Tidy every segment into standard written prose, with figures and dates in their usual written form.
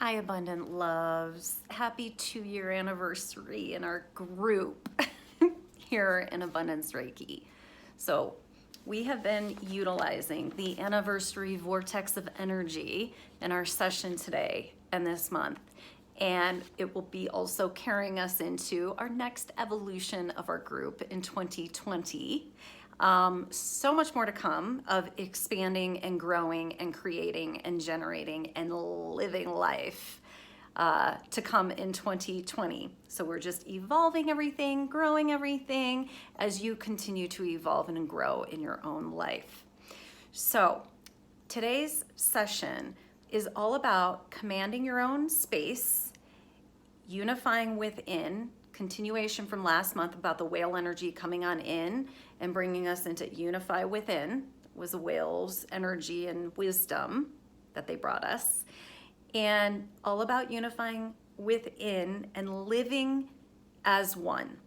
Hi, Abundant Loves. Happy 2-year anniversary in our group here in Abundance Reiki. So we have been utilizing the anniversary vortex of energy in our session today and this month. And it will be also carrying us into our next evolution of our group in 2020. So much more to come of expanding and growing and creating and generating and living life to come in 2020. So we're just evolving everything, growing everything as you continue to evolve and grow in your own life. So today's session is all about commanding your own space, unifying within, continuation from last month about the whale energy coming on in and bringing us into unify within. It was the whale's energy and wisdom that they brought us, and all about unifying within and living as one,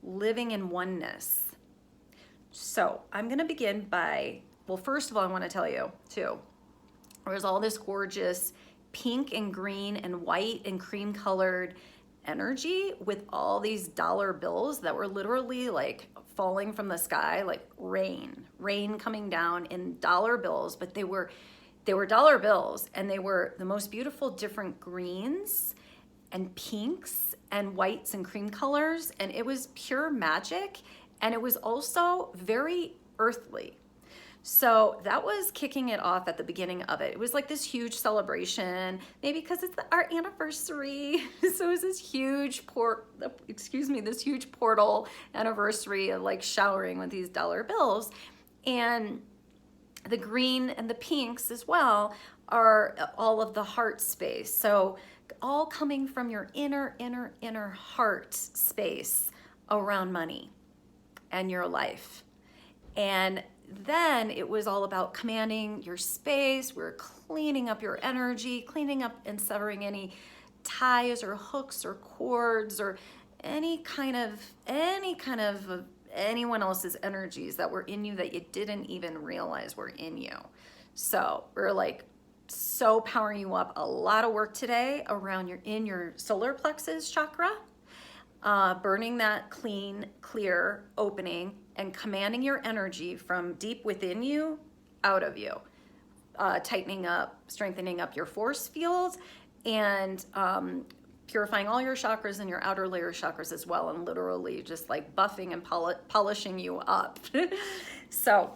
living in oneness. So I'm going to begin by, well, first of all, I want to tell you too, there's all this gorgeous pink and green and white and cream colored energy with all these dollar bills that were literally like falling from the sky, like rain coming down in dollar bills, but they were dollar bills, and they were the most beautiful different greens and pinks and whites and cream colors, and it was pure magic, and it was also very earthly. So that was kicking it off at the beginning of it. It was like this huge celebration, maybe because it's our anniversary. So it was this huge this huge portal anniversary of like showering with these dollar bills. And the green and the pinks as well are all of the heart space. So all coming from your inner heart space around money and your life. And then it was all about commanding your space. We're cleaning up your energy, cleaning up and severing any ties or hooks or cords or any kind of anyone else's energies that were in you that you didn't even realize were in you. So we're like so powering you up. A lot of work today around your solar plexus chakra, burning that clear opening and commanding your energy from deep within you out of you, tightening up, strengthening up your force field, and purifying all your chakras and your outer layer chakras as well, and literally just like buffing and polishing you up. So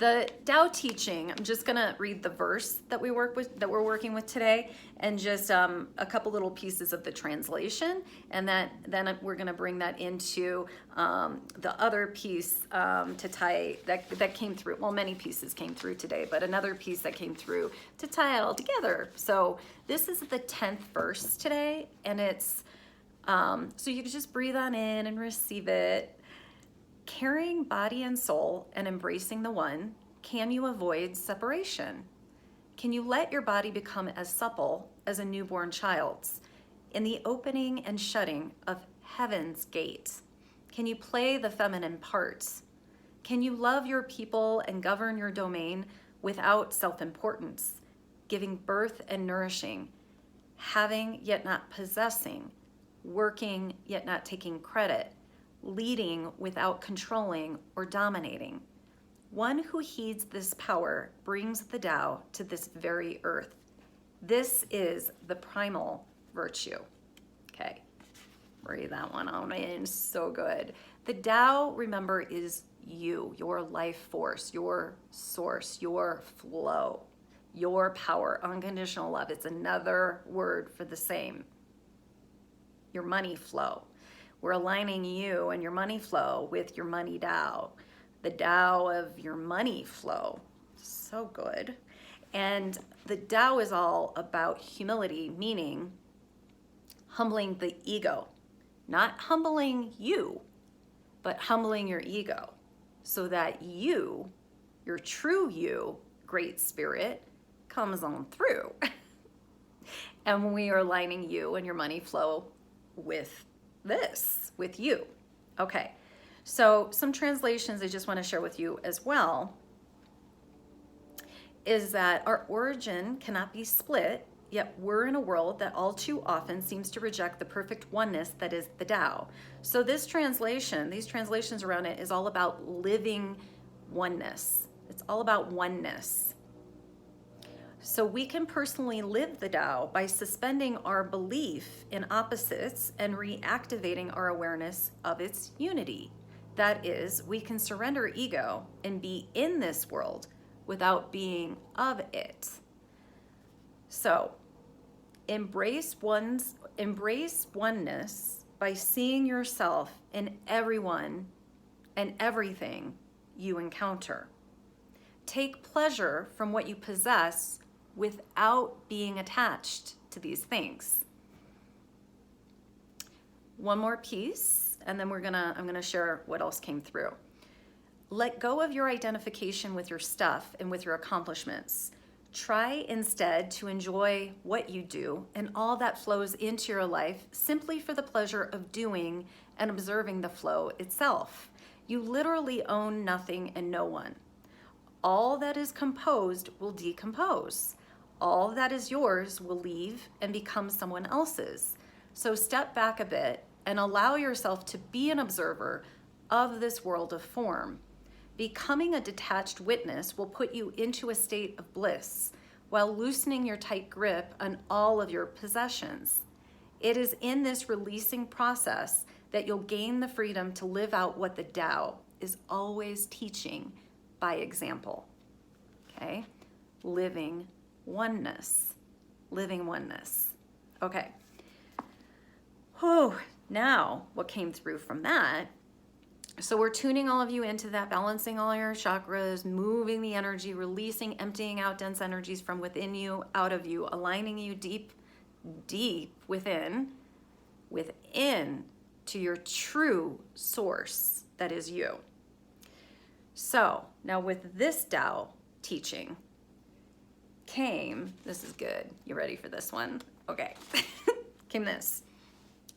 the Tao teaching, I'm just gonna read the verse that we're working with today, and just a couple little pieces of the translation, and then we're gonna bring that into the other piece to tie that came through. Well, many pieces came through today, but another piece that came through to tie it all together. So this is the 10th verse today, and it's so you can just breathe on in and receive it. Carrying body and soul and embracing the one, can you avoid separation? Can you let your body become as supple as a newborn child's in the opening and shutting of heaven's gate? Can you play the feminine parts? Can you love your people and govern your domain without self-importance, giving birth and nourishing, having yet not possessing, working yet not taking credit, leading without controlling or dominating? One who heeds this power brings the Tao to this very earth. This is the primal virtue. Okay, breathe that one on in, so good. The Tao, remember, is you, your life force, your source, your flow, your power, unconditional love. It's another word for the same. Your money flow. We're aligning you and your money flow with your money Tao, the Tao of your money flow. So good. And the Tao is all about humility, meaning humbling the ego, not humbling you, but humbling your ego so that you, your true you, great spirit, comes on through. And when we are aligning you and your money flow with you. Okay, so some translations I just want to share with you as well is that our origin cannot be split yet we're in a world that all too often seems to reject the perfect oneness that is the Tao. So this translation, these translations around it, is all about living oneness. It's all about oneness. So we can personally live the Tao by suspending our belief in opposites and reactivating our awareness of its unity. That is, we can surrender ego and be in this world without being of it. So embrace oneness by seeing yourself in everyone and everything you encounter. Take pleasure from what you possess without being attached to these things. One more piece, and then I'm gonna share what else came through. Let go of your identification with your stuff and with your accomplishments. Try instead to enjoy what you do and all that flows into your life simply for the pleasure of doing and observing the flow itself. You literally own nothing and no one. All that is composed will decompose. All that is yours will leave and become someone else's. So step back a bit and allow yourself to be an observer of this world of form. Becoming a detached witness will put you into a state of bliss while loosening your tight grip on all of your possessions. It is in this releasing process that you'll gain the freedom to live out what the Tao is always teaching by example. Okay? Living oneness. Living oneness. Okay. Now, what came through from that? So we're tuning all of you into that, balancing all your chakras, moving the energy, releasing, emptying out dense energies from within you, out of you, aligning you deep, deep within to your true source that is you. So now with this Tao teaching came, this is good. You ready for this one? Okay. Came this.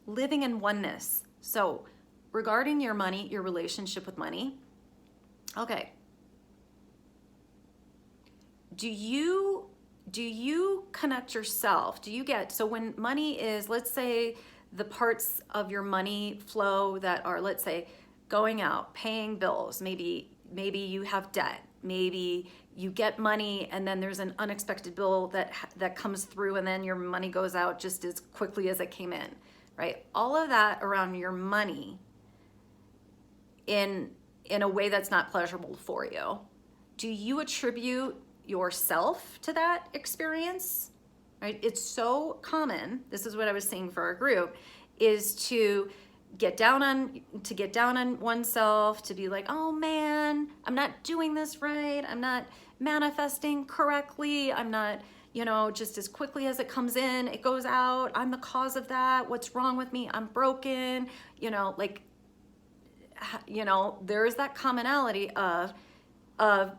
Living in oneness. So regarding your money, your relationship with money, okay. Do you connect yourself? Do you get, so when money is, let's say the parts of your money flow that are, let's say, going out, paying bills, maybe you have debt, maybe you get money and then there's an unexpected bill that comes through and then your money goes out just as quickly as it came in, right? All of that around your money in a way that's not pleasurable for you. Do you attribute yourself to that experience? Right? It's so common, this is what I was saying for our group, is to get down on oneself, to be like, oh man, I'm not doing this right, I'm not manifesting correctly, I'm not, just as quickly as it comes in, it goes out, I'm the cause of that, what's wrong with me, I'm broken, there's that commonality of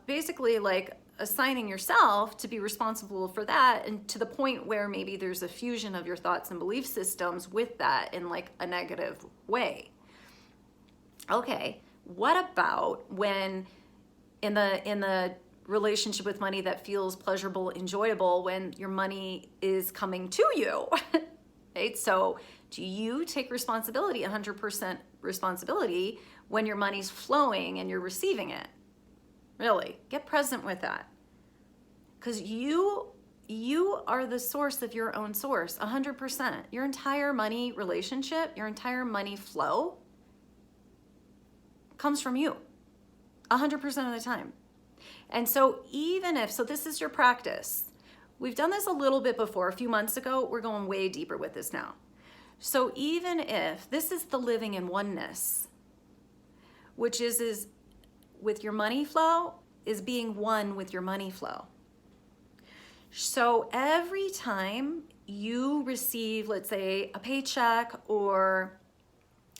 basically like assigning yourself to be responsible for that, and to the point where maybe there's a fusion of your thoughts and belief systems with that in like a negative way. Okay, what about when in the relationship with money that feels pleasurable, enjoyable, when your money is coming to you? Right? So do you take responsibility, 100% responsibility, when your money's flowing and you're receiving it? Really, get present with that. Because you are the source of your own source, 100%. Your entire money relationship, your entire money flow comes from you, 100% of the time. And so so this is your practice. We've done this a little bit before, a few months ago. We're going way deeper with this now. So even if this is the living in oneness, which is with your money flow, is being one with your money flow. So every time you receive, let's say, a paycheck or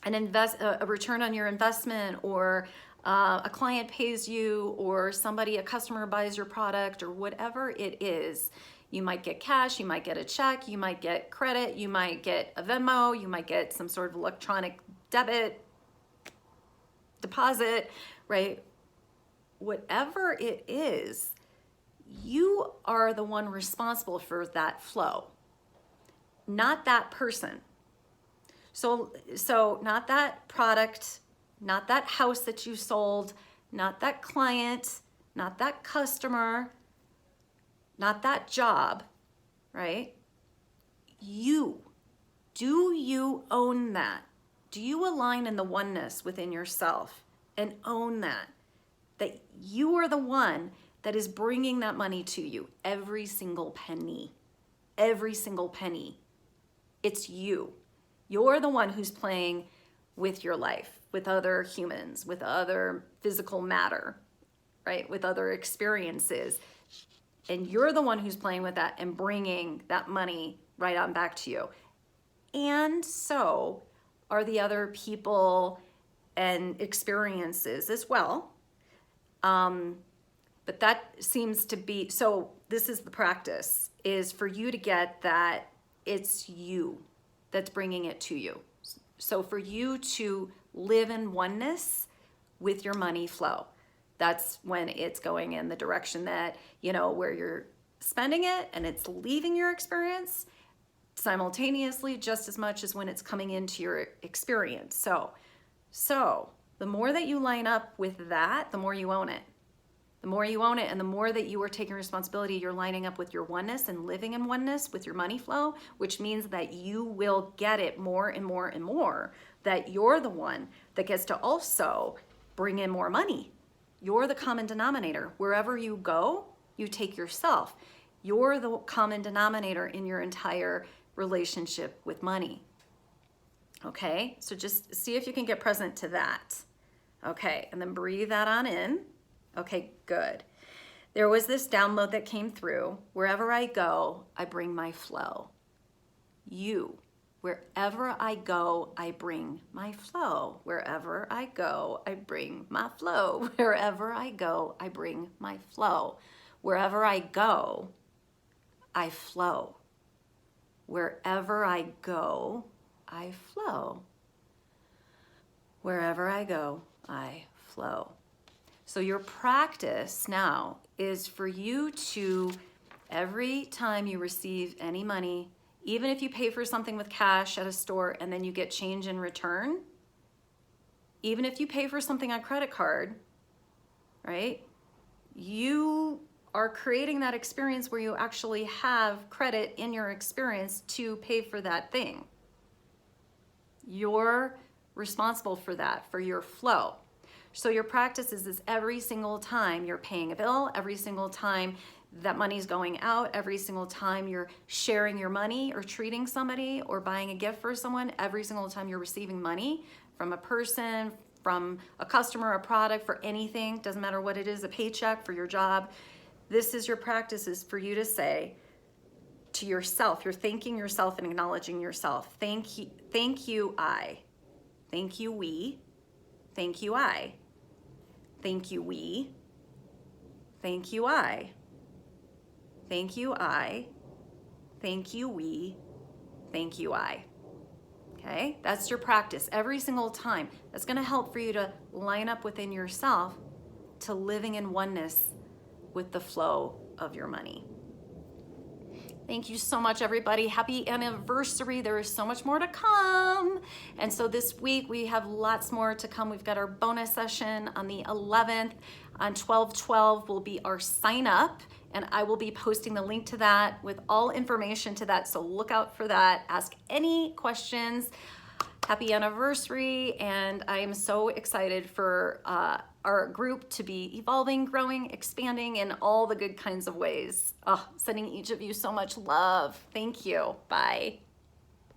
a return on your investment, or a client pays you, or a customer buys your product, or whatever it is, you might get cash, you might get a check, you might get credit, you might get a Venmo, you might get some sort of electronic debit deposit, right? Whatever it is, you are the one responsible for that flow, not that person. So not that product, not that house that you sold, not that client, not that customer, not that job, right? You. Do you own that? Do you align in the oneness within yourself and own that? That you are the one that is bringing that money to you, every single penny, every single penny. It's you. You're the one who's playing with your life, with other humans, with other physical matter, right? With other experiences. And you're the one who's playing with that and bringing that money right on back to you. And so are the other people and experiences as well. But that seems to be, so this is the practice, is for you to get that it's you that's bringing it to you. So for you to live in oneness with your money flow, that's when it's going in the direction that, you know, where you're spending it and it's leaving your experience simultaneously just as much as when it's coming into your experience. So the more that you line up with that, the more you own it. The more you own it and the more that you are taking responsibility, you're lining up with your oneness and living in oneness with your money flow, which means that you will get it more and more and more, that you're the one that gets to also bring in more money. You're the common denominator. Wherever you go, you take yourself. You're the common denominator in your entire relationship with money. Okay, so just see if you can get present to that. Okay, and then breathe that on in. Okay, good. There was this download that came through. Wherever I go, I bring my flow. You. Wherever I go, I bring my flow. Wherever I go, I bring my flow. Wherever I go, I bring my flow. Wherever I go, I flow. Wherever I go, I flow. Wherever I go, I flow. So your practice now is for you to, every time you receive any money, even if you pay for something with cash at a store and then you get change in return, even if you pay for something on credit card, right? You are creating that experience where you actually have credit in your experience to pay for that thing. You're responsible for that, for your flow. So your practice is every single time you're paying a bill, every single time that money's going out, every single time you're sharing your money or treating somebody or buying a gift for someone, every single time you're receiving money from a person, from a customer, a product, for anything, doesn't matter what it is, a paycheck for your job. This is your practice, is for you to say to yourself, you're thanking yourself and acknowledging yourself. Thank you, I. Thank you, we. Thank you, I. Thank you, we. Thank you, I. Thank you, I. Thank you, we. Thank you, I. Okay, that's your practice every single time. That's going to help for you to line up within yourself to living in oneness with the flow of your money. Thank you so much, everybody. Happy anniversary. There is so much more to come. And so this week we have lots more to come. We've got our bonus session on the 11th. On 12/12 will be our sign up, and I will be posting the link to that with all information to that. So look out for that. Ask any questions. Happy anniversary. And I am so excited for our group to be evolving, growing, expanding in all the good kinds of ways. Oh, sending each of you so much love. Thank you. Bye.